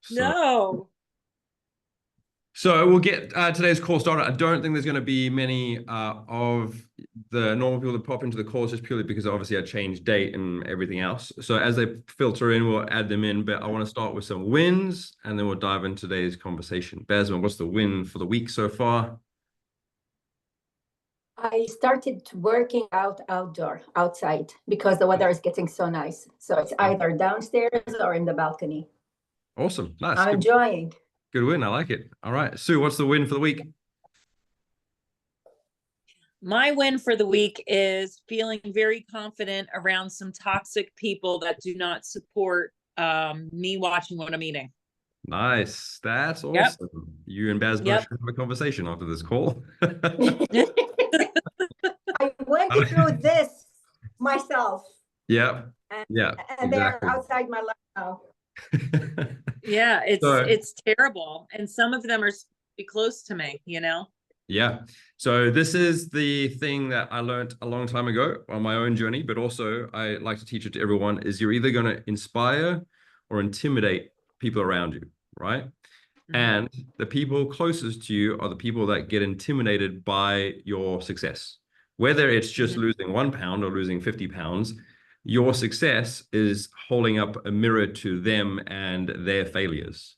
So No. So we'll get today's call started. I don't think there's going to be many of the normal people that pop into the calls just purely because obviously I changed date and everything else. So as they filter in, we'll add them in. But I want to start with some wins and then we'll dive into today's conversation. Basma, what's the win for the week so far? I started working out outside, because the weather is getting so nice. So it's either downstairs or in the balcony. Awesome. Nice. I'm enjoying. Good win. I like it. All right. Sue, what's the win for the week? My win for the week is feeling very confident around some toxic people that do not support me watching what I'm eating. Nice. That's awesome. Yep. You and Basma Yep. should have a conversation after this call. I went through this myself. Yeah. And, Yeah. and Exactly. they're outside my life now. Yeah, So- it's terrible. And some of them are close to me, you know? Yeah. So this is the thing that I learned a long time ago on my own journey, but also I like to teach it to everyone, is you're either going to inspire or intimidate people around you, right? And the people closest to you are the people that get intimidated by your success. Whether it's just losing 1 pound or losing 50 pounds, your success is holding up a mirror to them and their failures.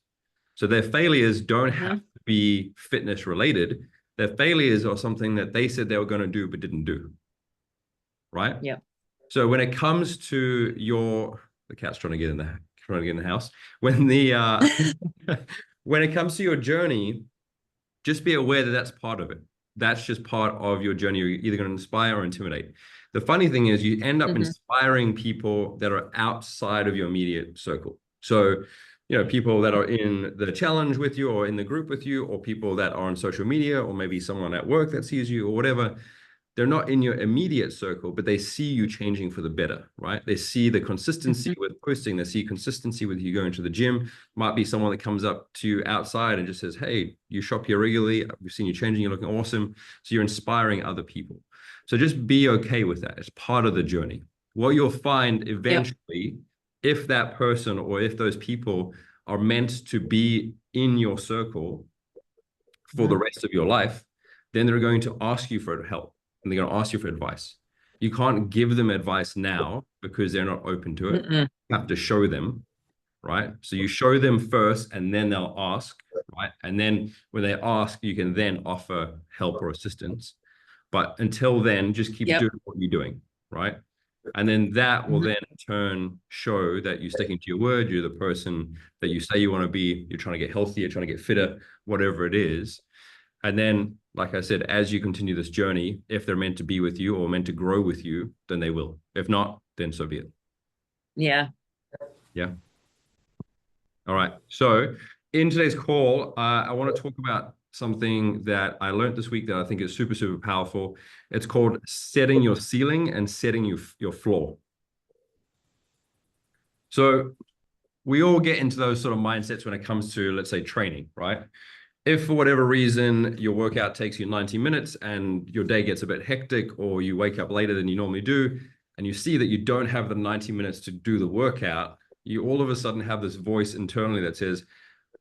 So their failures don't have to be fitness related. Their failures are something that they said they were going to do but didn't do. Right? Yeah. So when it comes to the cat's trying to get in the house. When when it comes to your journey, just be aware that that's part of it. That's just part of your journey. You're either going to inspire or intimidate. The funny thing is you end up inspiring people that are outside of your immediate circle. So, people that are in the challenge with you or in the group with you, or people that are on social media, or maybe someone at work that sees you or whatever, they're not in your immediate circle, but they see you changing for the better, right? They see the consistency with posting. They see consistency with you going to the gym. Might be someone that comes up to you outside and just says, hey, you shop here regularly. We've seen you changing. You're looking awesome. So you're inspiring other people. So just be okay with that. It's part of the journey. What you'll find eventually, if that person or if those people are meant to be in your circle for the rest of your life, then they're going to ask you for help. And they're going to ask you for advice. You can't give them advice now because they're not open to it. You have to show them, right? So you show them first and then they'll ask, right? And then when they ask, you can then offer help or assistance. But until then, just keep doing what you're doing, right? And then that will then in turn show that you're sticking to your word. You're the person that you say you want to be. You're trying to get healthier, trying to get fitter, whatever it is. And then, like I said, as you continue this journey, if they're meant to be with you or meant to grow with you, then they will. If not, then so be it. Yeah. Yeah. All right. So in today's call, I want to talk about something that I learned this week that I think is super, super powerful. It's called setting your ceiling and setting your floor. So we all get into those sort of mindsets when it comes to, let's say, training, right? If for whatever reason your workout takes you 90 minutes and your day gets a bit hectic, or you wake up later than you normally do, and you see that you don't have the 90 minutes to do the workout, you all of a sudden have this voice internally that says,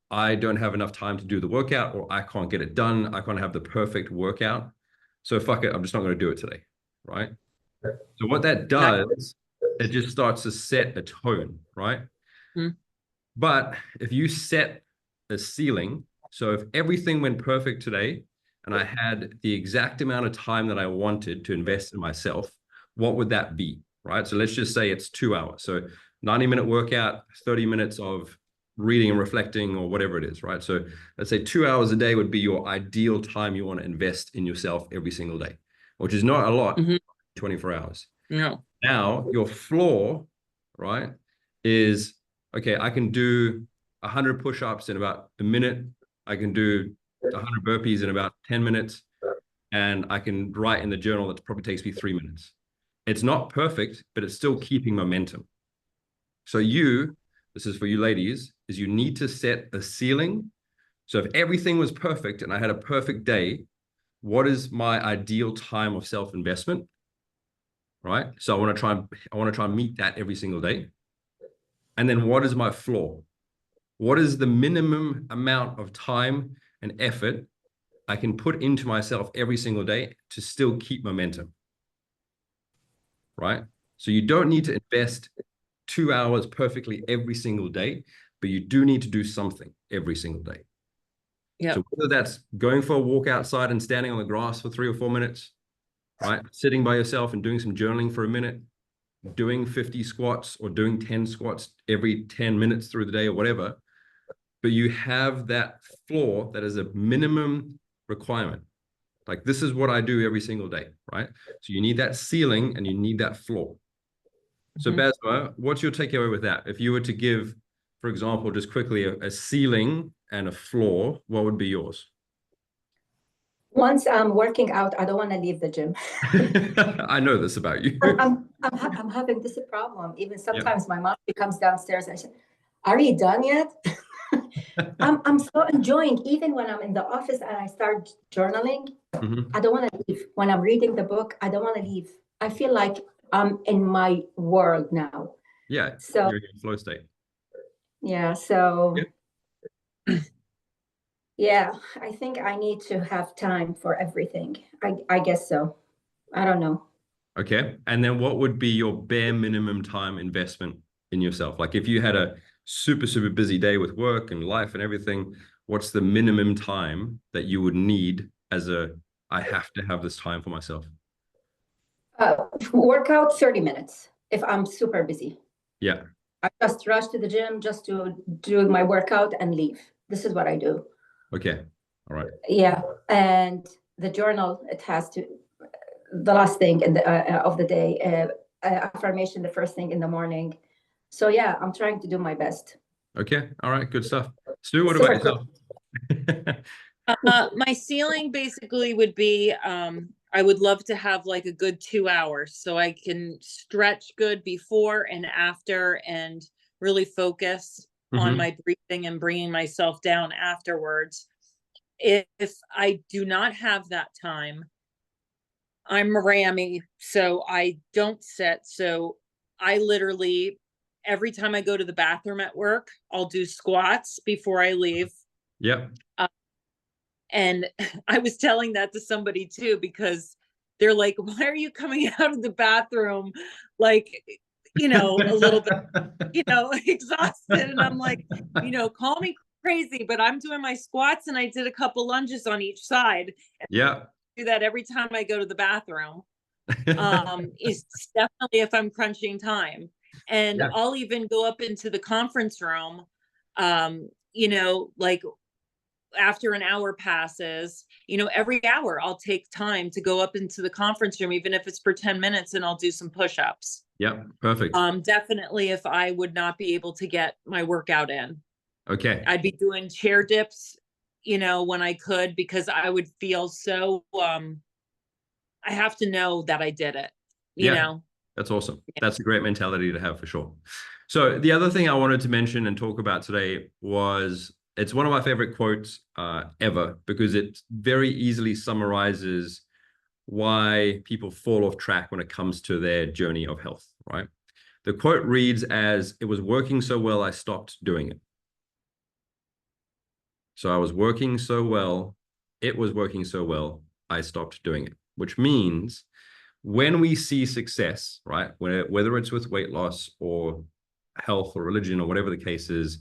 I don't have enough time to do the workout, or I can't get it done. I can't have the perfect workout. So fuck it, I'm just not going to do it today, right? So what that does, it just starts to set a tone, right? But if you set a ceiling, so if everything went perfect today and I had the exact amount of time that I wanted to invest in myself, what would that be, right? So let's just say it's 2 hours. So 90-minute workout, 30 minutes of reading and reflecting or whatever it is, right? So let's say 2 hours a day would be your ideal time you want to invest in yourself every single day, which is not a lot, 24 hours. No. Now your floor, right, is, okay, I can do 100 push-ups in about a minute. I can do 100 burpees in about 10 minutes. And I can write in the journal that probably takes me 3 minutes. It's not perfect, but it's still keeping momentum. So this is for you ladies, is you need to set a ceiling. So if everything was perfect and I had a perfect day, what is my ideal time of self-investment? Right? So I want to try and meet that every single day. And then what is my floor? What is the minimum amount of time and effort I can put into myself every single day to still keep momentum, right? So you don't need to invest 2 hours perfectly every single day, but you do need to do something every single day. Yeah. So whether that's going for a walk outside and standing on the grass for 3 or 4 minutes, right? Sitting by yourself and doing some journaling for a minute, doing 50 squats or doing 10 squats every 10 minutes through the day or whatever, but you have that floor that is a minimum requirement. Like, this is what I do every single day, right? So you need that ceiling and you need that floor. So Basma, what's your takeaway with that? If you were to give, for example, just quickly a ceiling and a floor, what would be yours? Once I'm working out, I don't want to leave the gym. I know this about you. I'm having this problem. Even sometimes my mom, she comes downstairs and she, are you done yet? I'm so enjoying, even when I'm in the office and I start journaling, I don't want to leave. When I'm reading the book, I don't want to leave. I feel like I'm in my world now. Yeah, So you're in flow state. yeah, so yeah, I think I need to have time for everything. I guess so. I don't know. Okay. And then what would be your bare minimum time investment in yourself? Like, if you had a super, super busy day with work and life and everything, what's the minimum time that you would need as I have to have this time for myself? Workout 30 minutes if I'm super busy. Yeah. I just rush to the gym just to do my workout and leave. This is what I do. Okay. All right. Yeah. And the journal, it has to, the last thing in the of the day, affirmation the first thing in the morning. So yeah, I'm trying to do my best. Okay. All right. Good stuff. Stu, what Super about yourself? My ceiling basically would be, I would love to have like a good 2 hours so I can stretch good before and after and really focus on my breathing and bringing myself down afterwards. If I do not have that time, I'm Rami, so I don't sit. So I literally, every time I go to the bathroom at work, I'll do squats before I leave. Yep. And I was telling that to somebody too, because they're like, why are you coming out of the bathroom like, a little bit, exhausted? And I'm like, call me crazy, but I'm doing my squats and I did a couple lunges on each side. Yeah. Do that every time I go to the bathroom. Is definitely if I'm crunching time. And I'll even go up into the conference room, like after an hour passes, every hour I'll take time to go up into the conference room, even if it's for 10 minutes, and I'll do some push-ups. Yep. Perfect. Definitely if I would not be able to get my workout in. Okay. I'd be doing chair dips, when I could, because I would feel so, I have to know that I did it, you know? That's awesome. That's a great mentality to have for sure. So the other thing I wanted to mention and talk about today was, it's one of my favorite quotes ever, because it very easily summarizes why people fall off track when it comes to their journey of health, right? The quote reads as, "It was working so well, I stopped doing it." So I was working so well, it was working so well, I stopped doing it, which means when we see success, right, whether it's with weight loss or health or religion or whatever the case is,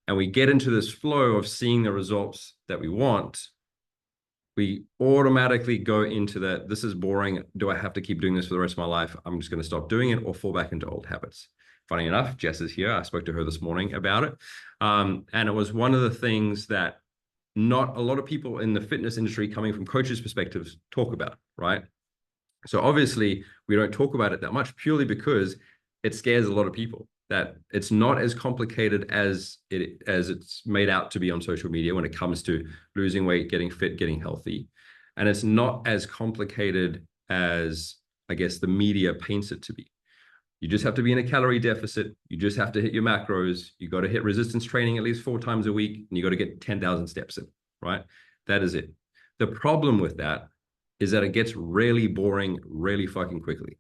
and we get into this flow of seeing the results that we want, we automatically go into that, this is boring. Do I have to keep doing this for the rest of my life? I'm just going to stop doing it or fall back into old habits. Funny enough, Jess is here. I spoke to her this morning about it. And it was one of the things that not a lot of people in the fitness industry, coming from coaches' perspectives, talk about, right? So obviously we don't talk about it that much, purely because it scares a lot of people, that it's not as complicated as it's made out to be on social media when it comes to losing weight, getting fit, getting healthy. And it's not as complicated as, I guess, the media paints it to be. You just have to be in a calorie deficit. You just have to hit your macros. You got to hit resistance training at least 4 times a week, and you got to get 10,000 steps in, right? That is it. The problem with that is that it gets really boring really fucking quickly.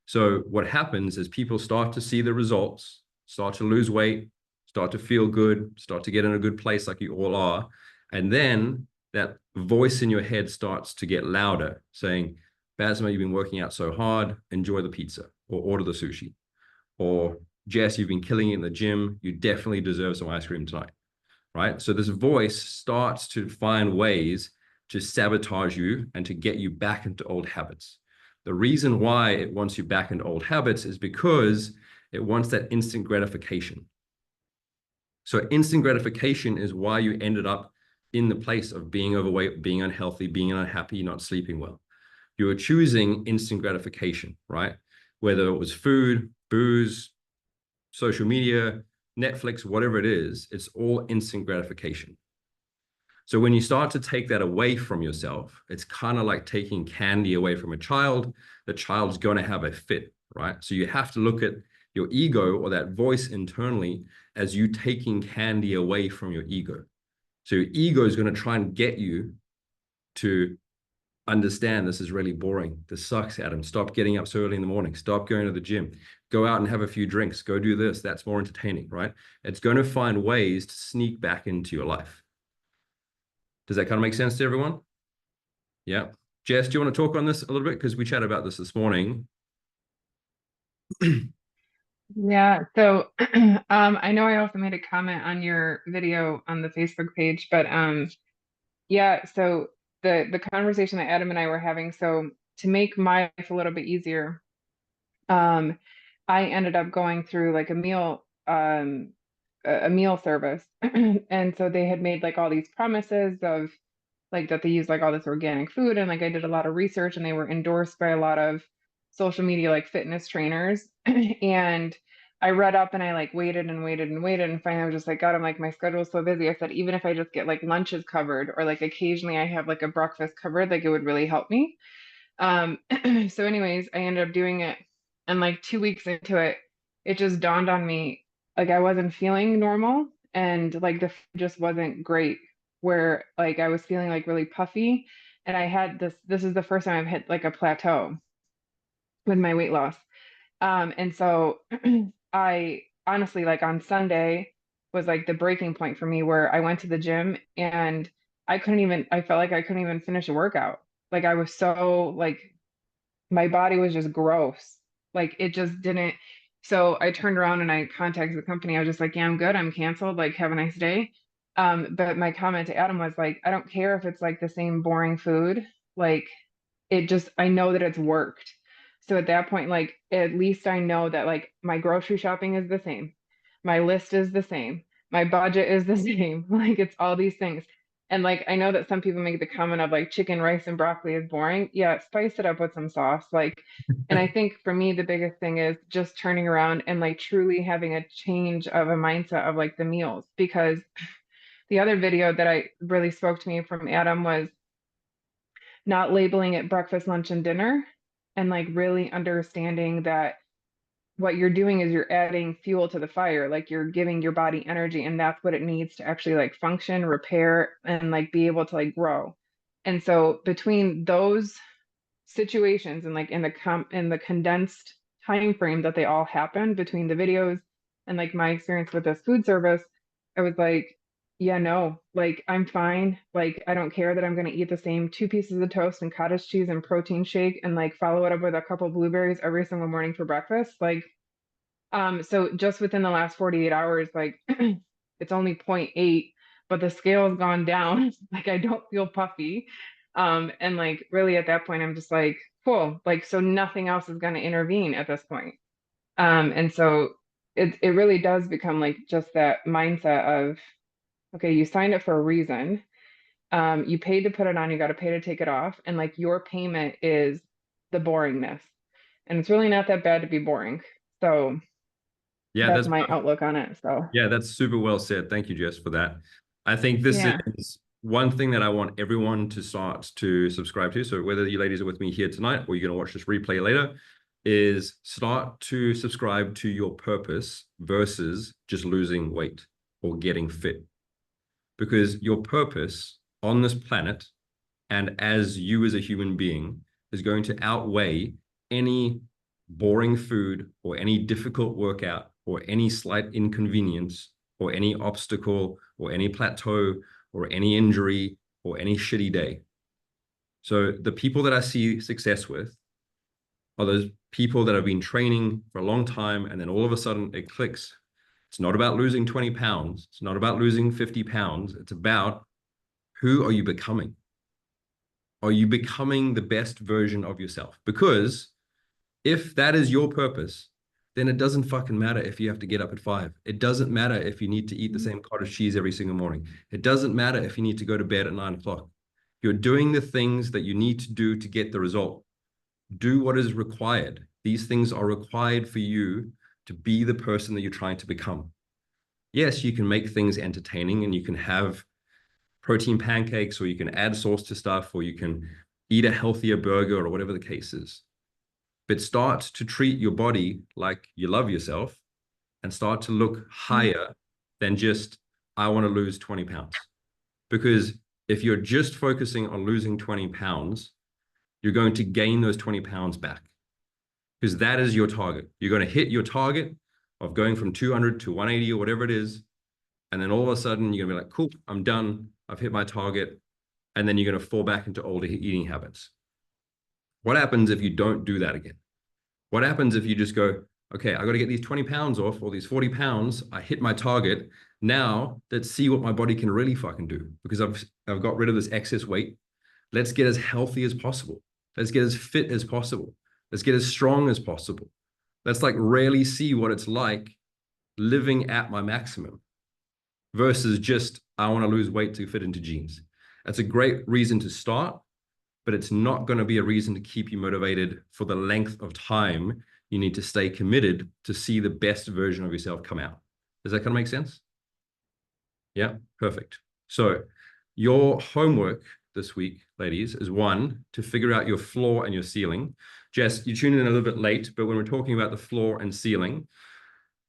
So what happens is people start to see the results, start to lose weight, start to feel good, start to get in a good place like you all are. And then that voice in your head starts to get louder, saying, Basma, you've been working out so hard, enjoy the pizza or order the sushi. Or Jess, you've been killing it in the gym, you definitely deserve some ice cream tonight, right? So this voice starts to find ways to sabotage you and to get you back into old habits. The reason why it wants you back into old habits is because it wants that instant gratification. So instant gratification is why you ended up in the place of being overweight, being unhealthy, being unhappy, not sleeping well. You were choosing instant gratification, right? Whether it was food, booze, social media, Netflix, whatever it is, it's all instant gratification. So when you start to take that away from yourself, it's kind of like taking candy away from a child. The child's going to have a fit, right? So you have to look at your ego or that voice internally as you taking candy away from your ego. So your ego is going to try and get you to understand this is really boring. This sucks, Adam. Stop getting up so early in the morning. Stop going to the gym. Go out and have a few drinks. Go do this. That's more entertaining, right? It's going to find ways to sneak back into your life. Does that kind of make sense to everyone? Yeah. Jess, do you want to talk on this a little bit? Because we chatted about this morning. Yeah, so I know I also made a comment on your video on the Facebook page, but yeah, so the conversation that Adam and I were having, so to make my life a little bit easier, I ended up going through like a meal service. And so they had made like all these promises of like that they use like all this organic food, and like I did a lot of research and they were endorsed by a lot of social media like fitness trainers. And I read up and I like waited and waited and waited, and finally I was just like, God, I'm like, my schedule's so busy. I said, even if I just get like lunches covered or like occasionally I have like a breakfast covered, like it would really help me. um so anyways, I ended up doing it, and like 2 weeks into it, it just dawned on me like I wasn't feeling normal, and like the food just wasn't great, where like I was feeling like really puffy, and I had this is the first time I've hit like a plateau with my weight loss. And so I honestly, like on Sunday was like the breaking point for me, where I went to the gym and I felt like I couldn't even finish a workout. Like I was so like, my body was just gross. Like it just didn't. So I turned around and I contacted the company. I was just like, yeah, I'm good. I'm canceled. Like, have a nice day. But my comment to Adam was like, I don't care if it's like the same boring food. Like it just, I know that it's worked. So at that point, like at least I know that like my grocery shopping is the same, my list is the same, my budget is the same. Like it's all these things. And like I know that some people make the comment of like chicken, rice, and broccoli is boring. Yeah, spice it up with some sauce. Like, and I think for me the biggest thing is just turning around and like truly having a change of a mindset of like the meals. Because the other video that I really spoke to me from Adam was not labeling it breakfast, lunch, and dinner, and like really understanding that what you're doing is you're adding fuel to the fire, like you're giving your body energy, and that's what it needs to actually like function, repair, and like be able to like grow. And so between those situations and like in the condensed time frame that they all happened between the videos and like my experience with this food service, I was like, yeah, no, like I'm fine. Like I don't care that I'm going to eat the same 2 pieces of toast and cottage cheese and protein shake and like follow it up with a couple blueberries every single morning for breakfast. Like so just within the last 48 hours, like it's only zero point 0.8, but the scale has gone down. Like I don't feel puffy. And like really at that point, I'm just like, cool. Like, so nothing else is going to intervene at this point. And so it really does become like just that mindset of, okay, you signed up for a reason. You paid to put it on, you got to pay to take it off. And like your payment is the boringness. And it's really not that bad to be boring. So Yeah, that's my outlook on it. So yeah, that's super well said. Thank you, Jess, for that. I think this yeah. is one thing that I want everyone to start to subscribe to. So whether you ladies are with me here tonight or you're going to watch this replay later, is start to subscribe to your purpose versus just losing weight or getting fit. Because your purpose on this planet and as you as a human being is going to outweigh any boring food or any difficult workout or any slight inconvenience or any obstacle or any plateau or any injury or any shitty day. So the people that I see success with are those people that have been training for a long time, and then all of a sudden it clicks. It's not about losing 20 pounds. It's not about losing 50 pounds. It's about, who are you becoming? Are you becoming the best version of yourself? Because if that is your purpose, then it doesn't fucking matter if you have to get up at 5. It doesn't matter if you need to eat the same cottage cheese every single morning. It doesn't matter if you need to go to bed at 9 o'clock. You're doing the things that you need to do to get the result. Do what is required. These things are required for you to be the person that you're trying to become. Yes, you can make things entertaining, and you can have protein pancakes, or you can add sauce to stuff, or you can eat a healthier burger, or whatever the case is. But start to treat your body like you love yourself, and start to look higher than just, I want to lose 20 pounds. Because if you're just focusing on losing 20 pounds, you're going to gain those 20 pounds back, because that is your target. You're going to hit your target of going from 200 to 180 or whatever it is. And then all of a sudden you're going to be like, cool, I'm done. I've hit my target. And then you're going to fall back into older eating habits. What happens if you don't do that again? What happens if you just go, okay, I got to get these 20 pounds off, or these 40 pounds. I hit my target. Now let's see what my body can really fucking do, because I've got rid of this excess weight. Let's get as healthy as possible. Let's get as fit as possible. Let's get as strong as possible. Let's like really see what it's like living at my maximum versus just, I want to lose weight to fit into jeans. That's a great reason to start, but it's not going to be a reason to keep you motivated for the length of time you need to stay committed to see the best version of yourself come out. Does that kind of make sense? Yeah, perfect. So your homework this week, ladies, is 1, to figure out your floor and your ceiling. Jess, you tuned in a little bit late, but when we're talking about the floor and ceiling,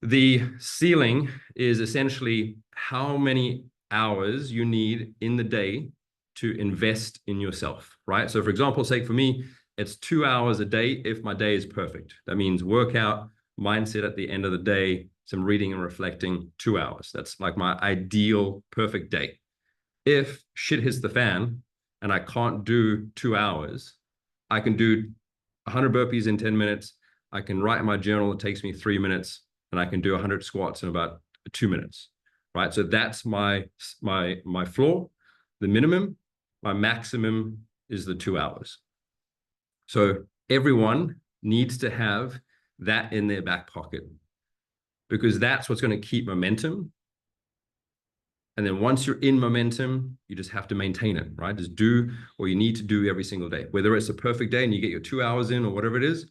the ceiling is essentially how many hours you need in the day to invest in yourself, right? So for example's sake, for me, it's 2 hours a day if my day is perfect. That means workout, mindset at the end of the day, some reading and reflecting, 2 hours. That's like my ideal perfect day. If shit hits the fan and I can't do 2 hours, I can do 100 burpees in 10 minutes. I can write in my journal. It takes me 3 minutes, and I can do 100 squats in about 2 minutes, right? So that's my floor, the minimum. My maximum is the 2 hours. So everyone needs to have that in their back pocket, because that's what's going to keep momentum. And then once you're in momentum, you just have to maintain it, right? Just do what you need to do every single day, whether it's a perfect day and you get your 2 hours in or whatever it is,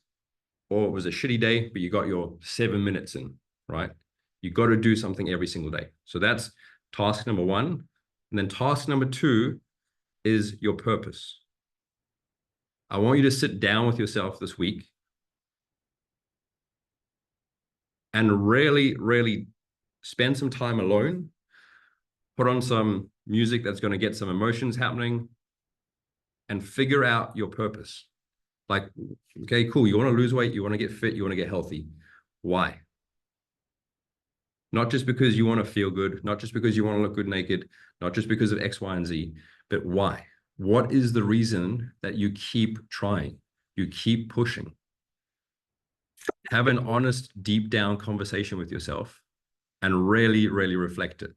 or it was a shitty day, but you got your 7 minutes in, right? You got to do something every single day. So that's task number 1. And then task number 2 is your purpose. I want you to sit down with yourself this week and really, really spend some time alone. Put on some music that's going to get some emotions happening, and figure out your purpose. Like, okay, cool. You want to lose weight. You want to get fit. You want to get healthy. Why? Not just because you want to feel good, not just because you want to look good naked, not just because of X, Y, and Z, but why? What is the reason that you keep trying? You keep pushing. Have an honest, deep down conversation with yourself and really, really reflect it.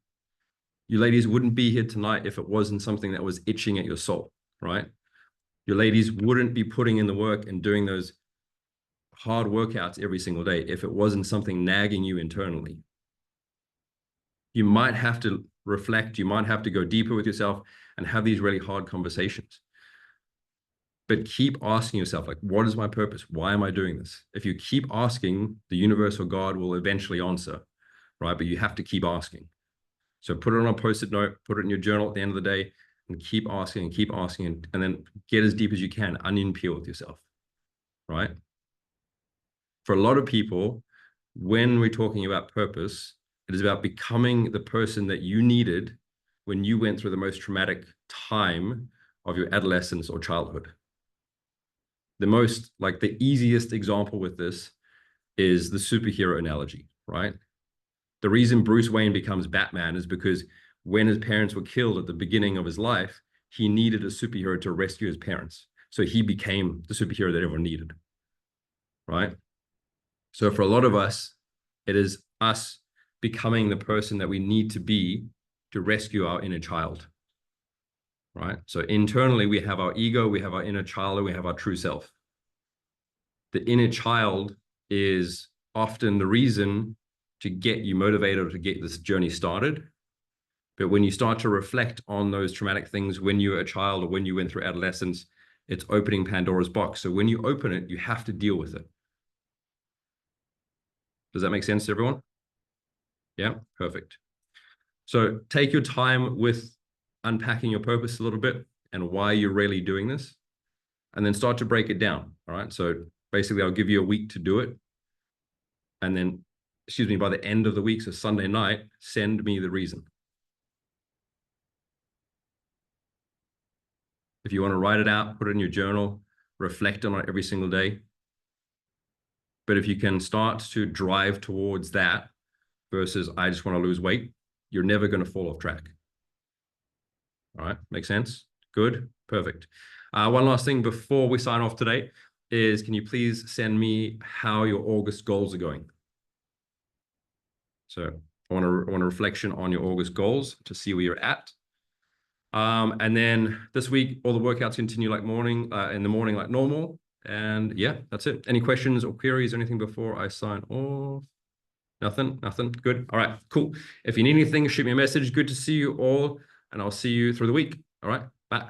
You ladies wouldn't be here tonight if it wasn't something that was itching at your soul, right? Your ladies wouldn't be putting in the work and doing those hard workouts every single day if it wasn't something nagging you internally. You might have to reflect, you might have to go deeper with yourself and have these really hard conversations. But keep asking yourself, like, what is my purpose? Why am I doing this? If you keep asking, the universe or God will eventually answer, right? But you have to keep asking. So put it on a Post-it note, put it in your journal at the end of the day, and keep asking, and then get as deep as you can, onion peel with yourself, right? For a lot of people, when we're talking about purpose, it is about becoming the person that you needed when you went through the most traumatic time of your adolescence or childhood. The easiest example with this is the superhero analogy, right? The reason Bruce Wayne becomes Batman is because when his parents were killed at the beginning of his life, he needed a superhero to rescue his parents. So he became the superhero that everyone needed, right? So for a lot of us, it is us becoming the person that we need to be to rescue our inner child, right? So internally, we have our ego, we have our inner child, and we have our true self. The inner child is often the reason to get you motivated or to get this journey started. But when you start to reflect on those traumatic things when you were a child or when you went through adolescence, it's opening Pandora's box. So when you open it, you have to deal with it. Does that make sense to everyone? Yeah, perfect. So take your time with unpacking your purpose a little bit and why you're really doing this, and then start to break it down. All right. So basically, I'll give you a week to do it. And then, excuse me, by the end of the week, so Sunday night, send me the reason. If you want to write it out, put it in your journal, reflect on it every single day. But if you can start to drive towards that versus I just want to lose weight, you're never going to fall off track. All right, make sense? Good, perfect. One last thing before we sign off today is, can you please send me how your August goals are going? So I want a reflection on your August goals to see where you're at. And then this week, all the workouts continue like in the morning like normal. And yeah, that's it. Any questions or queries or anything before I sign off? Nothing. Good. All right, cool. If you need anything, shoot me a message. Good to see you all, and I'll see you through the week. All right, bye.